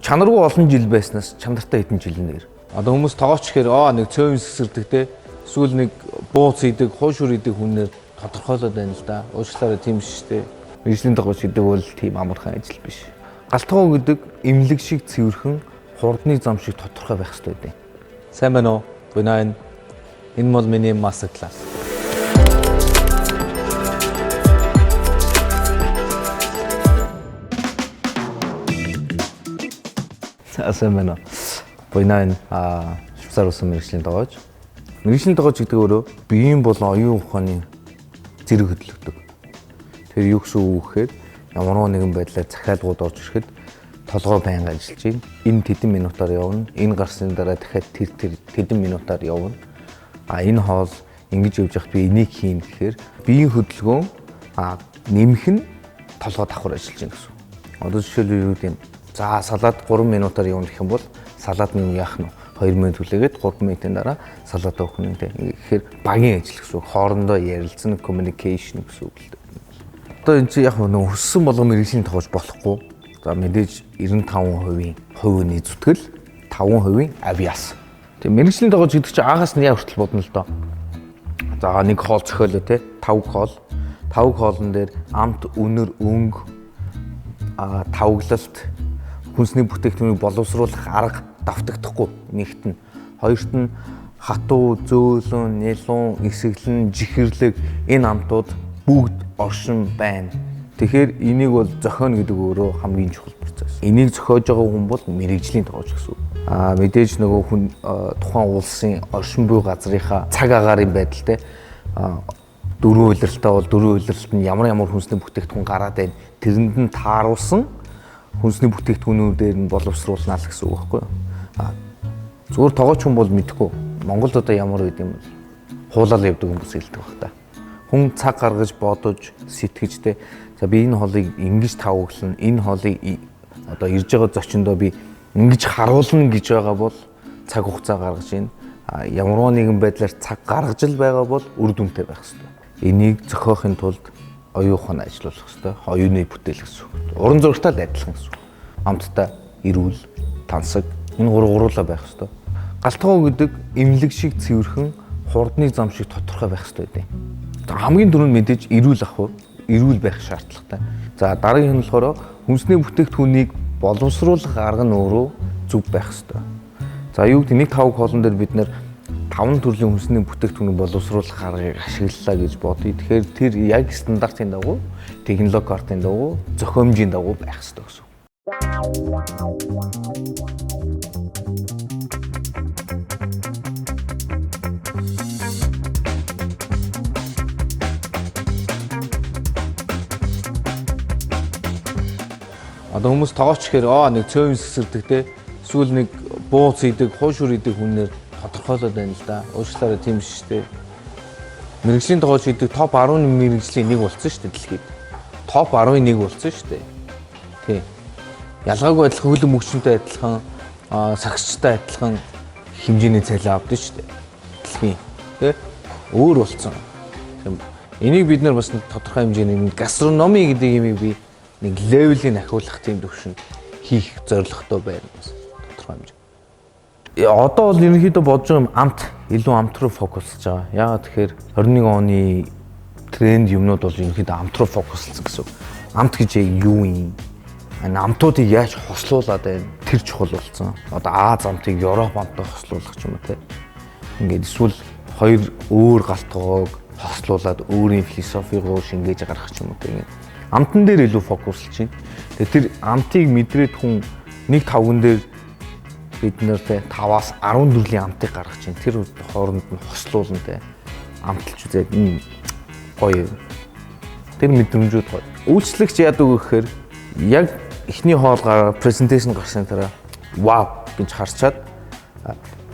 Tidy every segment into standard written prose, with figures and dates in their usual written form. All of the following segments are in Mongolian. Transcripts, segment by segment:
чанаргүй олон жил байснаас чанартай хэдэн жил нэр. Одоо хүмүүс тоогооч гэхээр нэг цөөн сэсэрдэг те. Эсвэл нэг бууц идэг, хуушур идэг хүнээр тодорхойлоод байна л да. Уучлаарай тийм шүү дээ. Мэргэжлийн тоогооч гэдэг бол тийм амархан ажил биш. Галтгоо гэдэг эмнэлэг шиг цэвэрхэн хурдны зам шиг тодорхой байх хэрэгтэй дээ. Сайн байна уу? Гүнэн. Энэ бол миний мастер класс. Сайн байна уу? Гүнэн Швейцар улсын мэргэжлийн тоогооч. Мэргэжлийн тоогооч гэдэг өөрөө биеийн болон оюун ухааны зэрэг хөдөлгдөг. Тэр юу гэсэн үг гэхээр ямар нэгэн байдлаар захиалгууд орж ирэхэд толгой байнга ажиллаж байна. Энэ тэдэн минутаар явна. Энэ гарсны дараа дахиад тэр тэдэн минутаар явна. Энэ хоол ингэж явж явахад би энийг хийн гэхээр биеийн хөдөлгөөн нэмэх нь толгой давхар ажиллаж байна гэсэн. Одоо жишээлбэл юу гэдэм за салаад 3 минутаар явна гэх юм бол салаад нь яах нь 2 минут хүлээгээд 3 минутын дараа салаатаа өгөх нь тэгэхээр багийн ажил гэсэн үг. Хоорондоо ярилцсан communication гэсэн үг л дээ. Одоо энэ чинь яг нэг өссөн болгон мэргэжлийн тоогооч болохгүй. За мэдээж 95% хувийн зүтгэл, 5% авиас. Тэгээ мэргэжлийн тоогооч гэдэг чинь агаас нь яа хүртэл бодно л доо. За нэг хоол зохиолоо те 5 хоол. 5 хоолн дээр амт, үнэр, өнгө, тавглалт, хүнсний бүтээгдэхүүнийг боловсруулах арга давтагдахгүй нэгт нь. Хоёрт нь хатуу, зөөлөн, нялуун, эсэглэн, жихэрлэг энэ амтууд бүгд оршин байна. Тэгэхээр энийг бол зохионо гэдэг өөрөө хамгийн чухал процесс. Энийг зохиож байгаа хүн бол мэргэжлийн тоогооч гэсэн үг. Мэдээж нөгөө хүн тухайн улсын оршин буй газрынхаа цаг агаарын байдалтай дөрвөн улиралтай бол дөрвөн улиралт нь ямар хүнсний бүтээгдэхүүн гараад байна. Тэрэнд нь тааруулсан хүнсний бүтээгдэхүүнүүдээр нь боловсруулнаа л гэсэн үг байхгүй юу? Зүгээр тоогооч хүн бол мэдэхгүй. Монголд одоо ямар үед юм бол хуулаад явдаг хүмүүс хэлдэг баг та. Хүн цаг гаргаж бодож сэтгэжтэй за би энэ хоолыг ингэж тавглана, энэ хоолыг одоо ирж байгаа зочиндоо би ингэж харуулна гэж байгаа бол цаг хугацаа гаргаж ийн. Ямар нэгэн байдлаар цаг гаргаж л байгаа бол үр дүнтэй байх хэрэгтэй. Энийг зохиохын тулд оюун ухаан ажиллах хэрэгтэй. Оюуны бүтээл гэсэн үг. Уран зурагтай л адилхан гэсэн үг. Амттай, эрүүл, тансаг энэ гуруулаа байх хэрэгтэй. Галтгоо гэдэг эмнэлэг шиг цэвэрхэн хурдны зам шиг тодорхой байх хэрэгтэй дээ. Хамгийн түрүүнд мэдээж эрүүл ах уу? Эрүүл байх шаардлагатай. За дараагийн нь болохоор хүнсний бүтээгдэхүүнийг боловсруулах арга нь өөрөө зөв байх хэрэгтэй. За юу гэдэг нэг 5 хоолн дээр бид нэр 5 төрлийн хүнсний бүтээгдэхүүнийг боловсруулах аргыг ашиглалаа гэж бодъё. Тэгэхээр тэр яг стандартын дагуу, технологи картын дагуу, зохиомжийн дагуу байх хэрэгтэй гэсэн. Одоо хүмүүс тоогооч гэхээр нэг цөөн сэсэрдэг те. Эсвэл нэг бууц идэг, хуушур идэг хүнээр тодорхойлоод байна л да. Уучлаарай тийм шүү дээ. Мэргэжлийн тоогооч гэдэг топ 10 мэргэжлийн нэг болсон шүү дээ дэлхийд. Топ 11 болсон шүү дээ. Тий. Ялгаагүй адилхан хөлөг мөчнөд адилхан, сагсчтай адилхан хэмжээний цалин авдаг шүү дээ. Дэлхийн. Тэ? Өөр болсон. Энийг бид нар бас тодорхой хэмжээний гастрономи гэдэг юмыг би нэг левелийн ахиулах тийм төвшөнд хийх зорилготой байна бас тодорхой хэмжээ. Одоо бол ерөнхийдөө бодож байгаа юм амт илүү амт руу фокуслж байгаа. Яагаад тэгэхээр 21 оны тренд юмнууд бол ерөнхийдөө амт руу фокуслсан гэсэн. Амт гэж юу юм? Амтуудыг яаж хослуулад байна? Тэр чухал болсон. Одоо Аз амтыг Европ амттай хослуулах ч юм уу те. Ингээд эсвэл хоёр өөр галтгоог хослуулад өөрийн философигоо шингээж гаргах ч юм уу те. Амтан дээр илүү фокуслж байна. Тэгээ тэр амтыг мэдрээд хүн нэг тавган дээр бид нэртэй 5-аас 14-ийн амтыг гаргаж байна. Тэр хооронд нь хослуулна те. Амталж үзээд гоё. Тэр мэдрэмжүүд гоё. Үйлчлэгч яадаг вэ гэхээр яг эхний хоолгоор презентацийн гарсны дараа вау гэж харчаад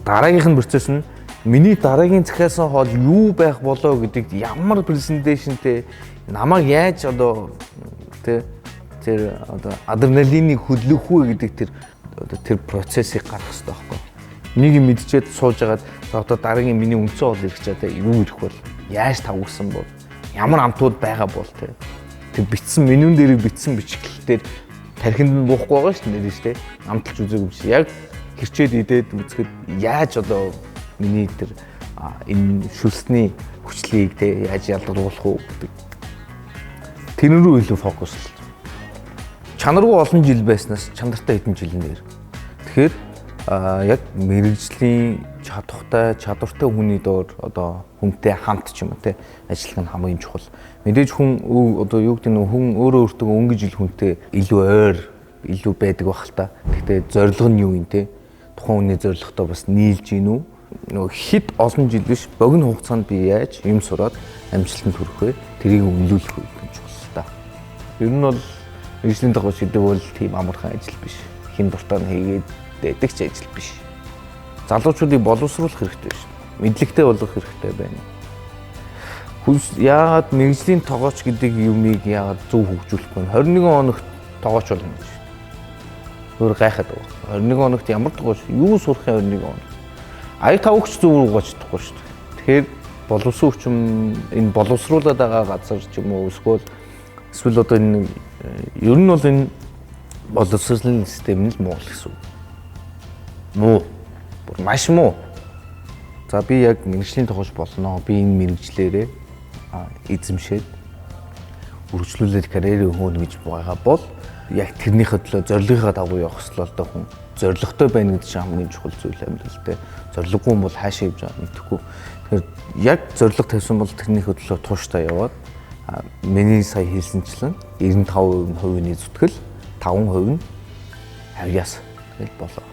дараагийнх нь процесс нь миний дараагийн захиалсан хоол юу байх болоо гэдэгт ямар презентацтэй намайг яаж одоо тэр одоо адреналиныг хөдлөх үү гэдэг тэр процессыг гаргах хэрэгтэй байхгүй. Нэг юм мэдчихэд сууж агаад одоо дараагийн миний үндсэн хоол ирэх чад юу ирэх бол яаж тавгсан бол ямар амтууд байгаа бол тэр бичсэн менюн дээрийг бичсэн бичгэлээр тархинд нь буухгүй байгаа шүү дээ нэрэж тэ. Амталж үзээгүй биш. Яг хэрчээд идээд үзэхэд яаж одоо миний тэр энэ шүлсний хүчлийг тэ яаж ялгаруулах уу гэдэг. Тэр рүү илүү фокуслж. Чанаргүй олон жил байснаас чанартай хэдэн жил нэр. Тэгэхээр яг мэрэгжлийн чадвартай хүний доор одоо хүнтэй хамт ч юм уу те ажиллах нь хамгийн чухал. Мэдээж хүн одоо юу гэдэг нь хүн өөрөө өөртөө өнгө жил хүнтэй илүү ойр илүү байдаг байх л та. Гэхдээ зорилго нь юу юм те? Тухайн хүний зорилготой бас нийлж гин үү? Нөгөө хэд олон жил биш богино хугацаанд би яаж юм сураад амжилтанд хүрэх вэ? Тэрийг үнэлүүлэх үү гэж чухал л та. Ер нь бол мэрэгжлийн дагууч гэдэг бол тийм амархан ажил биш. Хин дуртай нь хийгээд дэдэг ч ажил биш. Залуучуудыг боловсруулах хэрэгтэй шүү. Мэдлэгтэй болгох хэрэгтэй байна. Яагаад мэрэгжлийн тогооч гэдэг юмыг яагаад зөв хөгжүүлэх вэ? 21 хоногт тогооч болно гэж. Өөр гайхаад байгаа. 21 хоногт ямар тогооч юу сурах юм 21 хоног? Аяг тавгч зөв рүүгээ чадахгүй шүү дээ. Тэгэхээр боловсруучм энэ боловсруулаад байгаа газар ч юм уу эсвэл одоо энэ ер нь бол энэ боловсролын систем нь муу гэсэн. Муу. Маш муу. За би яг мэрэгжлийн тогооч болно. Би энэ мэрэгжлээрээ эзэмшээд үргэлжлүүлээд карьерээ хөөнө гэж байгаа бол яг тэрнийхээ төлөө зорилгынхаа дагуу явах ёстой л доо хүн. Зорилготой байна гэдэг чинь хамгийн чухал зүйл юм л дээ. Зорилгогүй бол хаашаа явж байгаа мэдэхгүй. Тэгэхээр яг зорилго тавьсан бол тэрнийхээ төлөө тууштай яваад миний сая хэлсэнчлэн 95% нь зүтгэл, 5% нь авьяас гэж болоо.